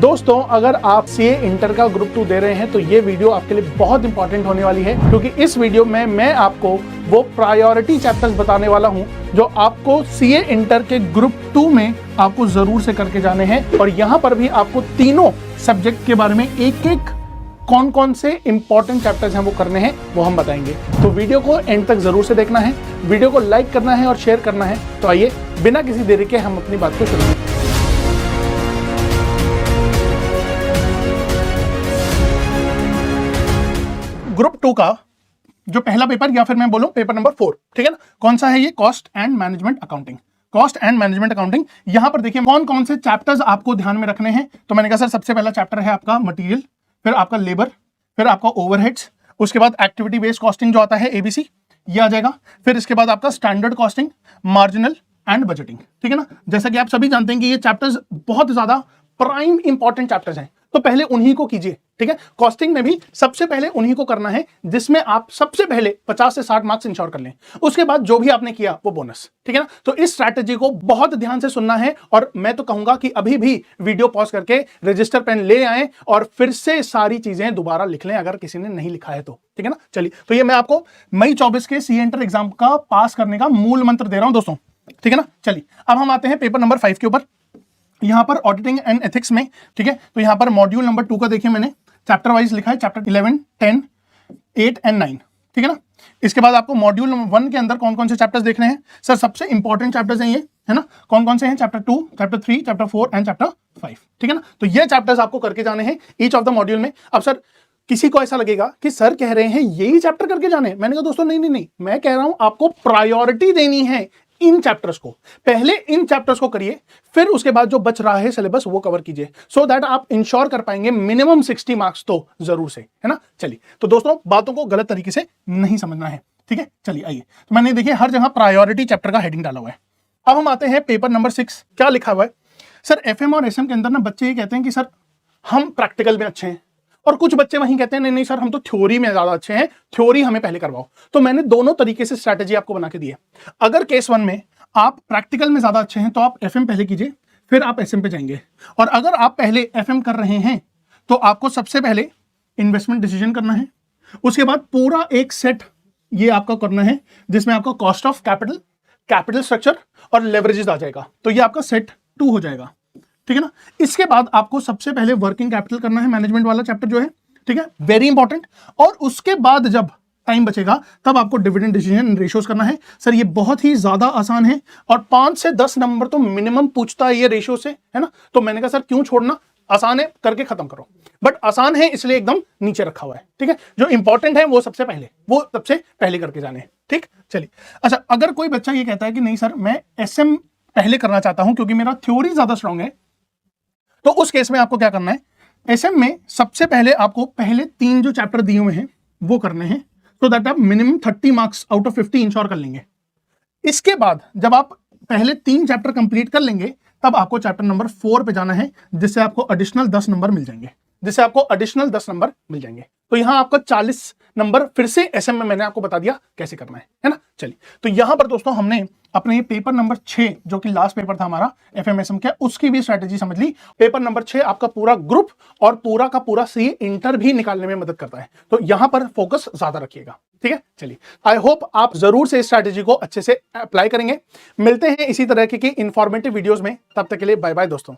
दोस्तों, अगर आप सीए इंटर का ग्रुप 2 दे रहे हैं तो ये वीडियो आपके लिए बहुत इंपॉर्टेंट होने वाली है, क्योंकि इस वीडियो में मैं आपको वो प्रायोरिटी चैप्टर्स बताने वाला हूं जो आपको सीए इंटर के ग्रुप 2 में आपको जरूर से करके जाने हैं। और यहां पर भी आपको तीनों सब्जेक्ट के बारे में एक एक कौन कौन से इंपॉर्टेंट चैप्टर्स हैं वो करने हैं, वो हम बताएंगे। तो वीडियो को एंड तक जरूर से देखना है, वीडियो को लाइक करना है और शेयर करना है। तो आइए बिना किसी देरी के हम अपनी बात को शुरू करें। ग्रुप 2 का जो पहला पेपर, या फिर मैं बोलूं पेपर नंबर 4, ठीक है ना, कौन सा है ये? Cost and management accounting. Cost and management accounting. यहां पर देखिए कौन कौन से चैप्टर्स आपको ध्यान में रखने हैं। तो मैंने कहा सर सबसे पहला चैप्टर है आपका मटेरियल, फिर आपका लेबर, फिर आपका ओवरहेड्स, उसके बाद एक्टिविटी बेस्ड कॉस्टिंग जो आता है एबीसी, ये आ जाएगा। फिर इसके बाद आपका standard costing, marginal and budgeting, ठीक है ना। जैसा कि आप सभी जानते हैं कि ये चैप्टर्स बहुत ज्यादा प्राइम इंपॉर्टेंट चैप्टर्स हैं, तो पहले उन्हीं को कीजिए, ठीक है। कॉस्टिंग में भी सबसे पहले उन्हीं को करना है जिसमें आप सबसे पहले 50 से 60 मार्क्स इंश्योर कर लें। उसके बाद जो भी आपने किया वो बोनस, ठीक है ना। तो इस स्ट्रैटेजी को बहुत ध्यान से सुनना है, और मैं तो कहूंगा कि अभी भी वीडियो पॉज करके रजिस्टर पेन ले आए और फिर से सारी चीजें दोबारा लिख लें अगर किसी ने नहीं लिखा है तो, ठीक है ना। चलिए, तो ये मैं आपको मई 24 के सीए इंटर एग्जाम का पास करने का मूल मंत्र दे रहा हूं दोस्तों, ठीक है ना। चलिए, अब हम आते हैं पेपर नंबर 5 के ऊपर। यहां पर ऑडिटिंग एंड एथिक्स में, ठीक है, तो यहां पर मॉड्यूल नंबर 2 का देखिए मैंने चैप्टर वाइज लिखा है, चैप्टर 11, 10, 8 एंड 9, ठीक है ना। इसके बाद आपको मॉड्यूल नंबर 1 के अंदर कौन कौन से चैप्टर्स देखने हैं? सर सबसे इंपॉर्टेंट चैप्टर्स हैं ये, है ना। कौन कौन से हैं? Chapter 2, chapter 3, chapter 4 and chapter 5, ठीक है ना। तो ये चैप्टर्स आपको करके जाने हैं ईच ऑफ द मॉड्यूल में। अब सर किसी को ऐसा लगेगा कि सर कह रहे हैं यही चैप्टर करके जाने, मैंने कहा दोस्तों नहीं, मैं कह रहा हूं आपको प्रायोरिटी देनी है इन चैप्टर्स को। पहले इन चैप्टर्स को करिए, फिर उसके बाद जो बच रहा है सिलेबस वो कवर कीजिए, सो दैट आप इंश्योर कर पाएंगे मिनिमम 60 मार्क्स तो जरूर से, है ना। चलिए, तो दोस्तों बातों को गलत तरीके से नहीं समझना है, ठीक है। चलिए आइए, तो मैंने देखिए हर जगह प्रायोरिटी चैप्टर का हेडिंग डाला हुआ है। अब हम आते हैं पेपर नंबर 6। क्या लिखा हुआ है? सर एफएम और एसएम के अंदर ना बच्चे ये कहते हैं कि सर हम प्रैक्टिकल में अच्छे हैं, और कुछ बच्चे वहीं कहते हैं नहीं सर हम तो थ्योरी में ज्यादा अच्छे हैं, थ्योरी हमें पहले करवाओ। तो मैंने दोनों तरीके से स्ट्रैटेजी आपको बना के दी है। अगर केस 1 में आप प्रैक्टिकल में ज्यादा अच्छे हैं तो आप एफएम पहले कीजिए, फिर आप एसएम पे जाएंगे। और अगर आप पहले एफएम कर रहे हैं तो आपको सबसे पहले इन्वेस्टमेंट डिसीजन करना है, उसके बाद पूरा एक सेट ये आपका करना है जिसमें आपका cost of capital, capital structure और लेवरेजेस आ जाएगा। तो ये आपका सेट 2 हो जाएगा, ठीक है ना। इसके बाद आपको सबसे पहले वर्किंग कैपिटल करना है, मैनेजमेंट वाला चैप्टर जो है, ठीक है, वेरी इंपॉर्टेंट। और उसके बाद जब टाइम बचेगा तब आपको डिविडेंड डिसीजन रेशियोज करना है। सर ये बहुत ही ज्यादा आसान है, और 5 से 10 नंबर तो मिनिमम पूछता है ये रेशियो से, है ना। तो मैंने कहा सर क्यों छोड़ना, आसान है करके खत्म करो। बट आसान है इसलिए एकदम नीचे रखा हुआ है, ठीक है। जो इंपॉर्टेंट है वो सबसे पहले करके जाने हैं, ठीक। चलिए, अच्छा अगर कोई बच्चा ये कहता है कि नहीं सर मैं एसएम पहले करना चाहता हूं क्योंकि मेरा थ्योरी ज्यादा स्ट्रांग है, तो उस केस में आपको क्या करना है? एसएम में सबसे पहले आपको पहले 3 जो चैप्टर दिए हुए हैं वो करने हैं, सो दैट आप minimum 30 marks out of 50 ensure कर लेंगे। इसके बाद जब आप पहले 3 चैप्टर कंप्लीट कर लेंगे तब आपको चैप्टर नंबर 4 पे जाना है, जिससे आपको एडिशनल 10 नंबर मिल जाएंगे। तो यहां आपका 40 नंबर फिर से एसएम में मैंने आपको बता दिया कैसे करना है ना। चलिए, तो यहां पर दोस्तों हमने अपने ये पेपर नंबर 6 जो कि लास्ट पेपर था हमारा एफएमएसएम का, उसकी भी स्ट्रैटेजी समझ ली। पेपर नंबर 6 आपका पूरा ग्रुप और पूरा का पूरा सीए इंटर भी निकालने में मदद करता है, तो यहां पर फोकस ज्यादा रखिएगा, ठीक है। चलिए, आई होप आप जरूर से इस स्ट्रैटेजी को अच्छे से अप्लाई करेंगे। मिलते हैं इसी तरह की इंफॉर्मेटिव वीडियोस में, तब तक के लिए बाय बाय दोस्तों।